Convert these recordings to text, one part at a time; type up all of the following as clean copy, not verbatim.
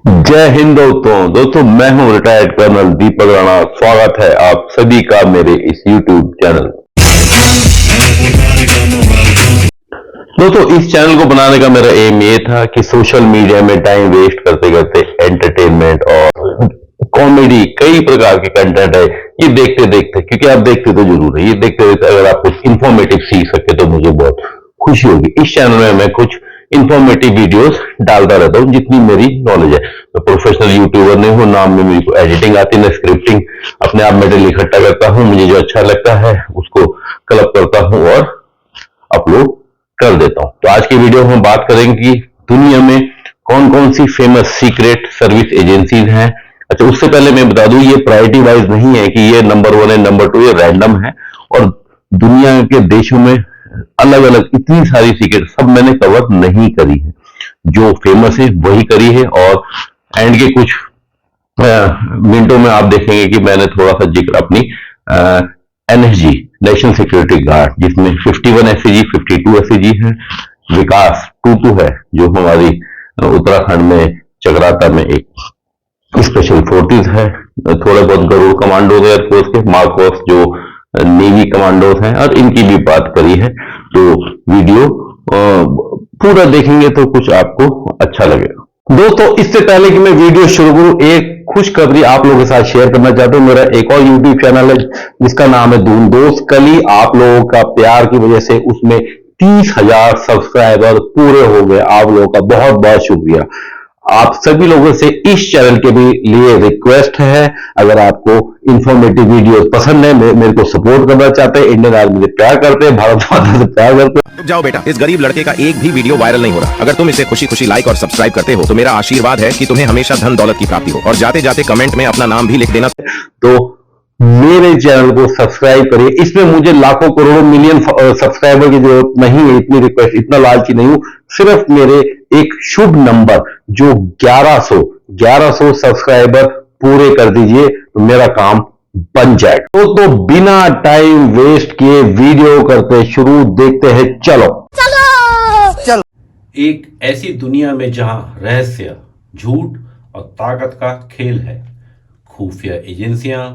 जय हिंद दोस्तों मैं हूं रिटायर्ड कर्नल दीपक राणा। स्वागत है आप सभी का मेरे इस YouTube चैनल। दोस्तों इस चैनल को बनाने का मेरा एम ये था कि सोशल मीडिया में टाइम वेस्ट करते करते एंटरटेनमेंट और कॉमेडी कई प्रकार के कंटेंट है ये देखते देखते, क्योंकि आप देखते तो जरूर है, ये देखते देखते अगर आप कुछ इंफॉर्मेटिव सीख सके तो मुझे बहुत खुशी होगी। इस चैनल में मैं कुछ इंफॉर्मेटिव वीडियोस डालता रहता हूँ जितनी मेरी नॉलेज है। मैं प्रोफेशनल यूट्यूबर नहीं हूँ, ना मेरे को एडिटिंग आती है ना स्क्रिप्टिंग। अपने आप मटेरियल इकट्ठा करता हूँ, मुझे जो अच्छा लगता है उसको क्लब करता हूँ और अपलोड कर देता हूँ। तो आज की वीडियो में हम बात करेंगे कि दुनिया में कौन कौन सी फेमस सीक्रेट सर्विस एजेंसीज हैं। अच्छा, उससे पहले मैं बता दूं ये प्रायोरिटी वाइज नहीं है कि ये नंबर 1 है नंबर 2, ये रैंडम है। और दुनिया के देशों में अलग अलग इतनी सारी सीक्रेट सब मैंने कवर नहीं करी है, जो फेमस है वही करी है। और एंड के कुछ मिनटों में आप देखेंगे कि मैंने थोड़ा सा जिक्र अपनी एनएसजी नेशनल सिक्योरिटी गार्ड, जिसमें 51 एससीजी 52 एससीजी है, विकास 22 है जो हमारी उत्तराखंड में चक्राता में एक स्पेशल फोर्सेस है, थोड़े बहुत गरुड़ कमांडोज एयरफोर्स के, मार्कोस जो नेवी कमांडोज हैं, और इनकी भी बात करी है। तो वीडियो पूरा देखेंगे तो कुछ आपको अच्छा लगेगा। दोस्तों इससे पहले कि मैं वीडियो शुरू करूं, एक खुशखबरी आप लोगों के साथ शेयर करना चाहता हूं। मेरा एक और यूट्यूब चैनल है जिसका नाम है दून दोस्त। कल ही आप लोगों का प्यार की वजह से उसमें 30,000 सब्सक्राइबर पूरे हो गए। आप लोगों का बहुत बहुत शुक्रिया। आप सभी लोगों से इस चैनल के भी लिए रिक्वेस्ट है, अगर आपको इंफॉर्मेटिव वीडियो पसंद है, मेरे को सपोर्ट करना चाहते हैं, इंडियन आर्मी से प्यार करते हैं, भारत माता से प्यार करते हैं, रुक जाओ बेटा, इस गरीब लड़के का एक भी वीडियो वायरल नहीं हो रहा। अगर तुम इसे खुशी खुशी लाइक और सब्सक्राइब करते हो तो मेरा आशीर्वाद है कि तुम्हें हमेशा धन दौलत की प्राप्ति हो। और जाते जाते कमेंट में अपना नाम भी लिख देना। तो मेरे चैनल को सब्सक्राइब करिए। इसमें मुझे लाखों करोड़ों मिलियन सब्सक्राइबर की जरूरत नहीं है, इतनी रिक्वेस्ट, इतना लालची नहीं हूं। सिर्फ मेरे एक शुभ नंबर जो 1100 सब्सक्राइबर पूरे कर दीजिए तो मेरा काम बन जाए। तो बिना टाइम वेस्ट किए वीडियो करते शुरू, देखते हैं, चलो। एक ऐसी दुनिया में जहां रहस्य, झूठ और ताकत का खेल है, खुफिया एजेंसियां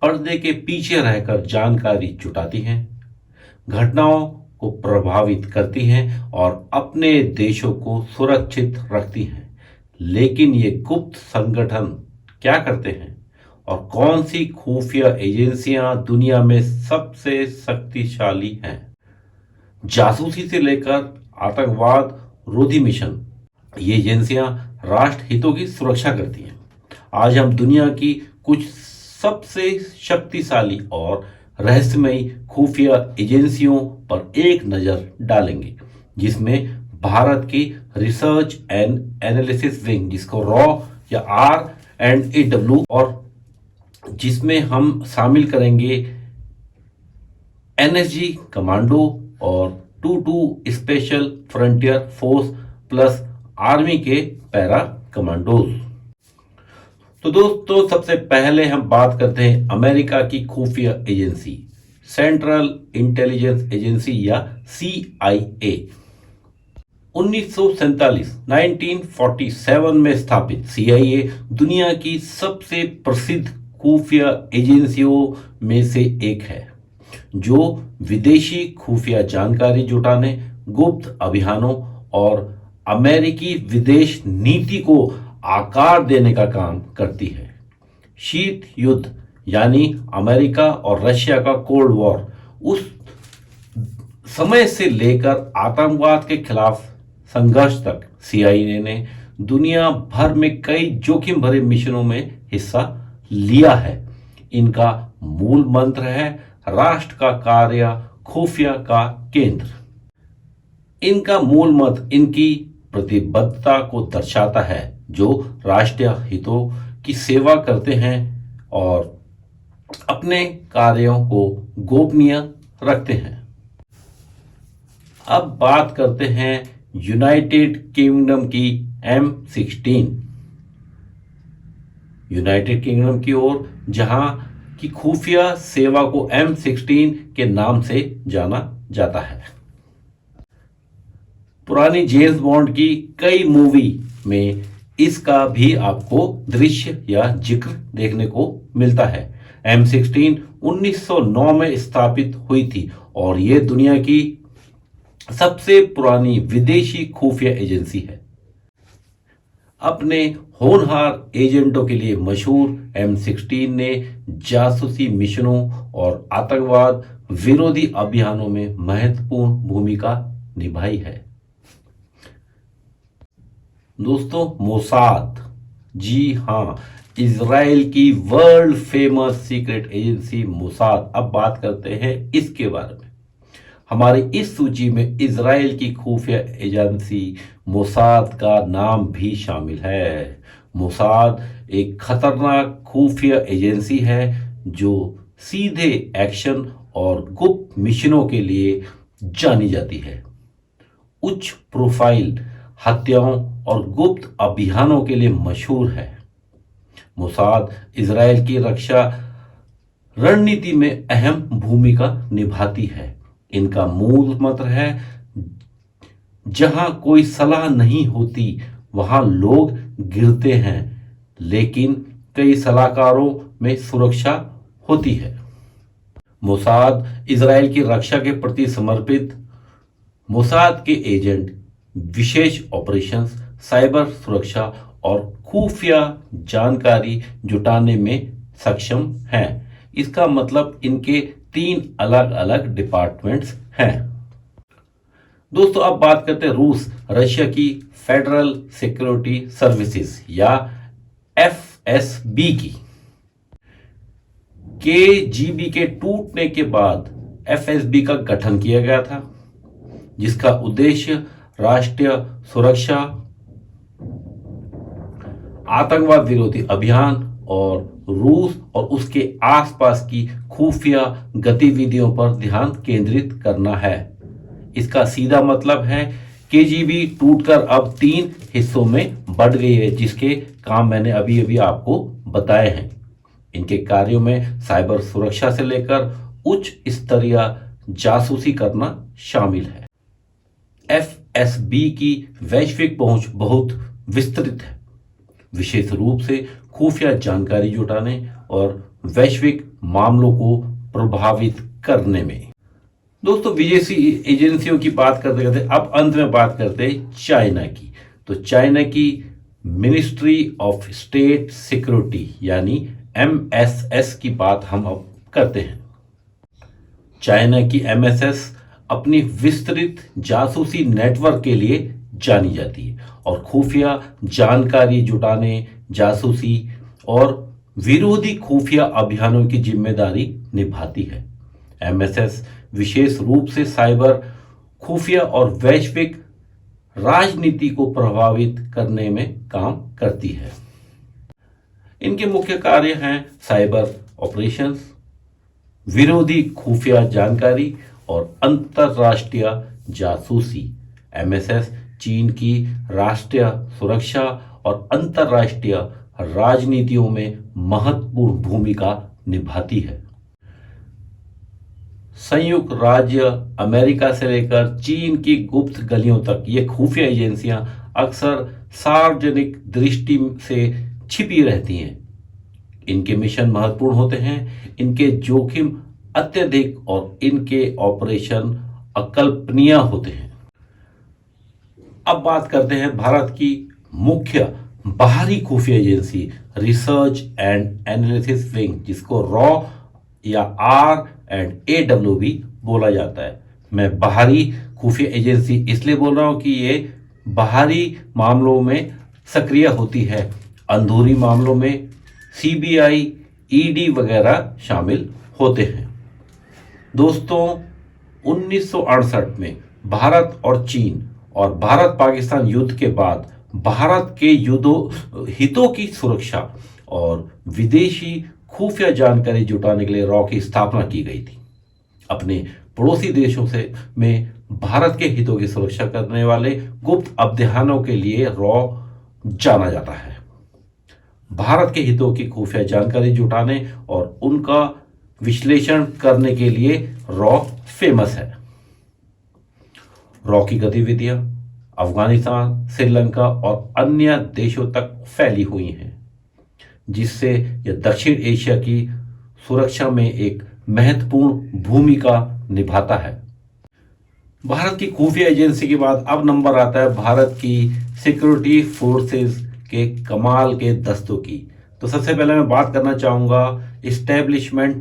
पर्दे के पीछे रहकर जानकारी जुटाती हैं, घटनाओं को प्रभावित करती हैं और अपने देशों को सुरक्षित रखती हैं। लेकिन ये गुप्त संगठन क्या करते हैं और कौन सी खुफिया एजेंसियां दुनिया में सबसे शक्तिशाली हैं? जासूसी से लेकर आतंकवाद रोधी मिशन, ये एजेंसियां राष्ट्र हितों की सुरक्षा करती हैं। आज हम दुनिया की कुछ सबसे शक्तिशाली और रहस्यमयी खुफिया एजेंसियों पर एक नजर डालेंगे, जिसमें भारत की रिसर्च एंड एनालिसिस विंग, जिसको रॉ या R&AW, और जिसमें हम शामिल करेंगे एनएसजी कमांडो और 22 special frontier force plus army के पैरा कमांडोज। तो दोस्तों सबसे पहले हम बात करते हैं अमेरिका की खुफिया एजेंसी, सेंट्रल इंटेलिजेंस एजेंसी या CIA। 1947 में स्थापित CIA दुनिया की सबसे प्रसिद्ध खुफिया एजेंसियों में से एक है, जो विदेशी खुफिया जानकारी जुटाने, गुप्त अभियानों और अमेरिकी विदेश नीति को आकार देने का काम करती है। शीत युद्ध यानी अमेरिका और रशिया का कोल्ड वॉर, उस समय से लेकर आतंकवाद के खिलाफ संघर्ष तक CIA ने दुनिया भर में कई जोखिम भरे मिशनों में हिस्सा लिया है। इनका मूल मंत्र है राष्ट्र का कार्य, खुफिया का केंद्र। इनका मूल मंत्र इनकी प्रतिबद्धता को दर्शाता है, जो राष्ट्रीय हितों की सेवा करते हैं और अपने कार्यों को गोपनीय रखते हैं। अब बात करते हैं यूनाइटेड किंगडम की M16, यूनाइटेड किंगडम की ओर, जहां की खुफिया सेवा को M16 के नाम से जाना जाता है। पुरानी जेम्स बॉन्ड की कई मूवी में इसका भी आपको दृश्य या जिक्र देखने को मिलता है। M16 1909 में स्थापित हुई थी और यह दुनिया की सबसे पुरानी विदेशी खुफिया एजेंसी है। अपने होनहार एजेंटों के लिए मशहूर M16 ने जासूसी मिशनों और आतंकवाद विरोधी अभियानों में महत्वपूर्ण भूमिका निभाई है। दोस्तों, मोसाद, जी हाँ, इजराइल की world famous secret agency Mossad. अब बात करते हैं इसके बारे में। हमारी इस सूची में इजराइल की खुफिया एजेंसी मोसाद का नाम भी शामिल है। मोसाद एक खतरनाक खुफिया एजेंसी है जो सीधे एक्शन और गुप्त मिशनों के लिए जानी जाती है। उच्च प्रोफाइल हत्याओं और गुप्त अभियानों के लिए मशहूर है। मोसाद इजराइल की रक्षा रणनीति में अहम भूमिका निभाती है। इनका मूल मंत्र है, जहां कोई सलाह नहीं होती वहां लोग गिरते हैं, लेकिन कई सलाहकारों में सुरक्षा होती है। मोसाद इजराइल की रक्षा के प्रति समर्पित। मोसाद के एजेंट विशेष ऑपरेशंस, साइबर सुरक्षा और खुफिया जानकारी जुटाने में सक्षम हैं। इसका मतलब इनके 3 अलग अलग डिपार्टमेंट्स हैं। दोस्तों, अब बात करते हैं रूस, रशिया की फेडरल सिक्योरिटी सर्विसेज या FSB की। KGB के टूटने के बाद FSB का गठन किया गया था, जिसका उद्देश्य राष्ट्रीय सुरक्षा, आतंकवाद विरोधी अभियान और रूस और उसके आसपास की खुफिया गतिविधियों पर ध्यान केंद्रित करना है। इसका सीधा मतलब है KGB टूटकर अब 3 हिस्सों में बढ़ गई है, जिसके काम मैंने अभी अभी आपको बताए हैं। इनके कार्यों में साइबर सुरक्षा से लेकर उच्च स्तरीय जासूसी करना शामिल है। FSB की वैश्विक पहुंच बहुत विस्तृत है, विशेष रूप से खुफिया जानकारी जुटाने और वैश्विक मामलों को प्रभावित करने में। दोस्तों, विदेशी एजेंसियों की बात करते करते अब अंत में बात करते हैं चाइना की। तो चाइना की मिनिस्ट्री ऑफ स्टेट सिक्योरिटी यानी MSS की बात हम अब करते हैं। चाइना की MSS अपनी विस्तृत जासूसी नेटवर्क के लिए जानी जाती है और खुफिया जानकारी जुटाने, जासूसी और विरोधी खुफिया अभियानों की जिम्मेदारी निभाती है। MSS विशेष रूप से साइबर खुफिया और वैश्विक राजनीति को प्रभावित करने में काम करती है। इनके मुख्य कार्य हैं साइबर ऑपरेशंस, विरोधी खुफिया जानकारी और अंतरराष्ट्रीय जासूसी। MSS चीन की राष्ट्रीय सुरक्षा और अंतरराष्ट्रीय राजनीतियों में महत्वपूर्ण भूमिका निभाती है। संयुक्त राज्य अमेरिका से लेकर चीन की गुप्त गलियों तक ये खुफिया एजेंसियां अक्सर सार्वजनिक दृष्टि से छिपी रहती हैं। इनके मिशन महत्वपूर्ण होते हैं, इनके जोखिम अत्यधिक और इनके ऑपरेशन अकल्पनीय होते हैं। अब बात करते हैं भारत की मुख्य बाहरी खुफिया agency research and analysis wing, जिसको रॉ या R&AW भी बोला जाता है। मैं बाहरी खुफिया एजेंसी इसलिए बोल रहा हूं कि ये बाहरी मामलों में सक्रिय होती है, अंदरूनी मामलों में CBI, ED वगैरह शामिल होते हैं। दोस्तों, 1968 में भारत और चीन और भारत पाकिस्तान युद्ध के बाद भारत के हितों की सुरक्षा और विदेशी खुफिया जानकारी जुटाने के लिए रॉ की स्थापना की गई थी। अपने पड़ोसी देशों से में भारत के हितों की सुरक्षा करने वाले गुप्त अभियानों के लिए रॉ जाना जाता है। भारत के हितों की खुफिया जानकारी जुटाने और उनका विश्लेषण करने के लिए रॉ फेमस है। रॉ की गतिविधियां, अफगानिस्तान, श्रीलंका और अन्य देशों तक फैली हुई हैं, जिससे यह दक्षिण एशिया की सुरक्षा में एक महत्वपूर्ण भूमिका निभाता है। भारत की खुफिया एजेंसी के बाद अब नंबर आता है भारत की सिक्योरिटी फोर्सेस के कमाल के दस्तों की। तो सबसे पहले मैं बात करना चाहूंगा इस्टेब्लिशमेंट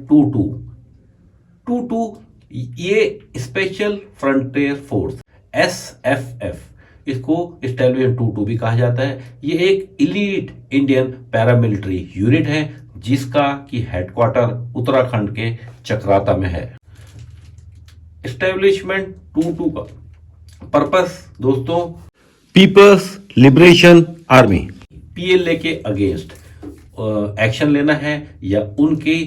22 ये स्पेशल फ्रंटियर फोर्स SFF, इसको स्टेब्लिशमेंट 22 भी कहा जाता है। ये एक इलीट इंडियन पैरामिलिट्री यूनिट है जिसका की हेडक्वार्टर उत्तराखंड के चक्राता में है। एस्टेब्लिशमेंट 22 का पर्पस दोस्तों पीपल्स लिबरेशन आर्मी PLA के अगेंस्ट एक्शन लेना है या उनकी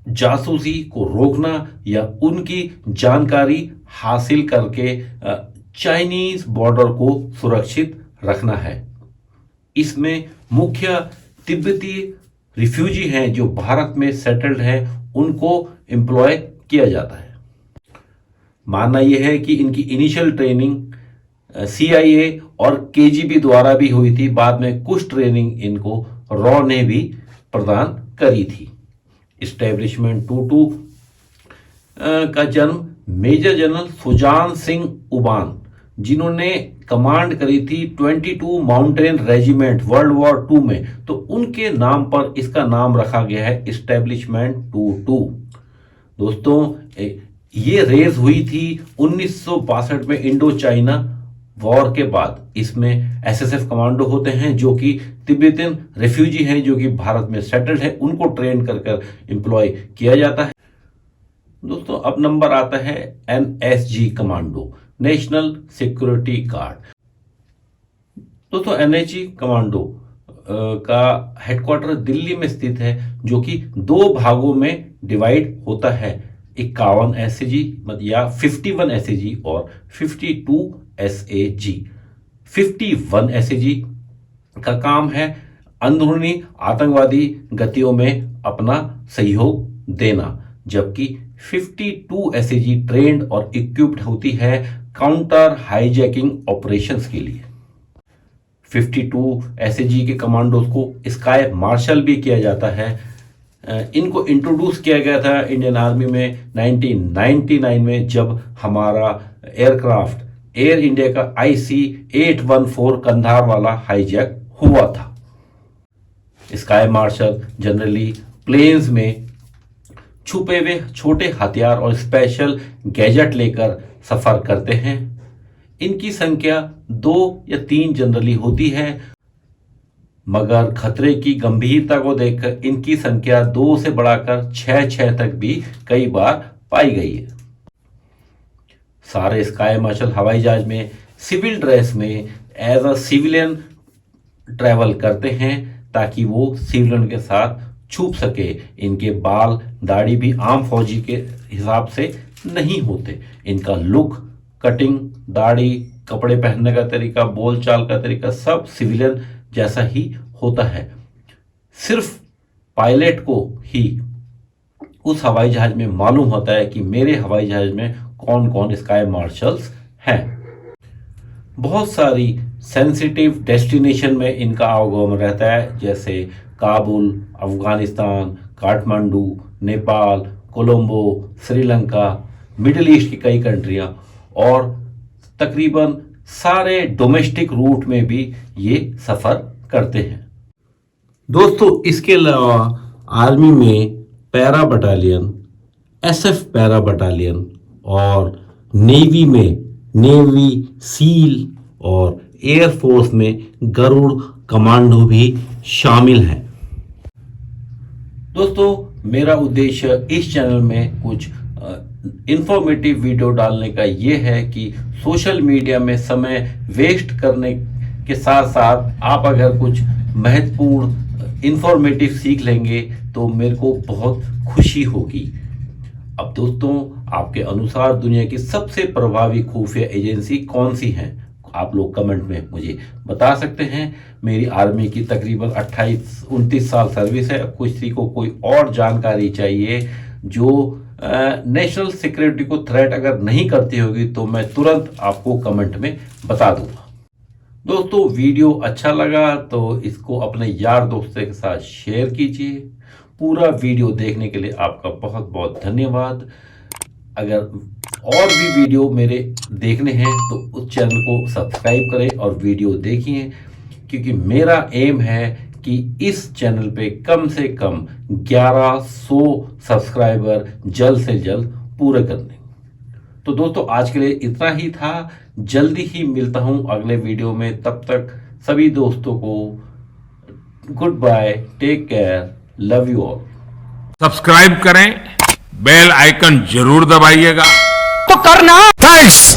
जासूसी को रोकना या उनकी जानकारी हासिल करके चाइनीज बॉर्डर को सुरक्षित रखना है। इसमें मुख्य तिब्बती रिफ्यूजी हैं जो भारत में सेटल्ड हैं, उनको एम्प्लॉय किया जाता है। मानना यह है कि इनकी इनिशियल ट्रेनिंग CIA और KGB द्वारा भी हुई थी, बाद में कुछ ट्रेनिंग इनको रॉ ने भी प्रदान करी थी। एस्टेब्लिशमेंट 22 का जन्म मेजर जनरल सुजान सिंह उबान, जिन्होंने कमांड करी थी 22 माउंटेन रेजिमेंट वर्ल्ड वॉर 2 में, तो उनके नाम पर इसका नाम रखा गया है एस्टेब्लिशमेंट 22। दोस्तों ये रेज हुई थी 1962 में इंडो चाइना वॉर के बाद। इसमें SSF कमांडो होते हैं जो कि तिब्बतन रेफ्यूजी हैं जो कि भारत में सेटल्ड है, उनको ट्रेन कर कर एम्प्लॉय किया जाता है। दोस्तों अब नंबर आता है NSG commando, national security guard. दोस्तों NSG कमांडो का हेडक्वार्टर दिल्ली में स्थित है, जो कि 2 भागों में डिवाइड होता है, 51 SAG या 51 SAG और 52 SAG। 51 SAG का काम है अंदरूनी आतंकवादी गतियों में अपना सहयोग देना, जबकि 52 SAG ट्रेंड और इक्विप्ड होती है काउंटर हाईजैकिंग ऑपरेशंस के लिए। 52 SAG के कमांडोज को स्काई मार्शल भी किया जाता है। इनको इंट्रोड्यूस किया गया था इंडियन आर्मी में 1999 में, जब हमारा एयरक्राफ्ट एयर इंडिया का IC-814 कंधार वाला हाईजैक हुआ था। स्काई मार्शल जनरली प्लेन्स में छुपे हुए छोटे हथियार और स्पेशल गैजेट लेकर सफर करते हैं। इनकी संख्या 2 या 3 जनरली होती है, मगर खतरे की गंभीरता को देखकर इनकी संख्या 2 से बढ़ाकर 6 तक भी कई बार पाई गई है। सारे स्काई मार्शल हवाई जहाज में सिविल ड्रेस में एज अ सिविलियन ट्रैवल करते हैं ताकि वो सिविलियन के साथ छुप सके। इनके बाल दाढ़ी भी आम फौजी के हिसाब से नहीं होते। इनका लुक, कटिंग, दाढ़ी, कपड़े पहनने का तरीका, बोलचाल का तरीका सब सिविलियन जैसा ही होता है। सिर्फ पायलट को ही उस हवाई जहाज में मालूम होता है कि मेरे हवाई जहाज में कौन कौन स्काई मार्शल्स हैं। बहुत सारी सेंसिटिव डेस्टिनेशन में इनका आवागमन रहता है, जैसे काबुल, अफगानिस्तान, काठमांडू, नेपाल, कोलंबो, श्रीलंका, मिडिल ईस्ट की कई कंट्रियां और तकरीबन सारे डोमेस्टिक रूट में भी ये सफर करते हैं। दोस्तों इसके अलावा आर्मी में para battalion, SF para battalion और नेवी में नेवी सील और एयरफोर्स में गरुड़ कमांडो भी शामिल हैं। दोस्तों मेरा उद्देश्य इस चैनल में कुछ इंफॉर्मेटिव वीडियो डालने का ये है कि सोशल मीडिया में समय वेस्ट करने के साथ साथ आप अगर कुछ महत्वपूर्ण इंफॉर्मेटिव सीख लेंगे तो मेरे को बहुत खुशी होगी। अब दोस्तों आपके अनुसार दुनिया की सबसे प्रभावी खुफिया एजेंसी कौन सी है? आप लोग कमेंट में मुझे बता सकते हैं। मेरी आर्मी की तकरीबन 28-29 साल सर्विस है। किसी को कोई और जानकारी चाहिए जो नेशनल सिक्योरिटी को थ्रेट अगर नहीं करती होगी तो मैं तुरंत आपको कमेंट में बता दूंगा। दोस्तों वीडियो अच्छा लगा तो इसको अपने यार दोस्तों के साथ शेयर कीजिए। पूरा वीडियो देखने के लिए आपका बहुत बहुत धन्यवाद। अगर और भी वीडियो मेरे देखने हैं तो उस चैनल को सब्सक्राइब करें और वीडियो देखिए, क्योंकि मेरा एम है कि इस चैनल पे कम से कम 1100 सब्सक्राइबर जल्द से जल्द पूरे करने। तो दोस्तों आज के लिए इतना ही था। जल्दी ही मिलता हूं अगले वीडियो में। तब तक सभी दोस्तों को goodbye, take care, love you all. Subscribe करें, बेल आइकन जरूर दबाइएगा। तो करना। थैंक्स।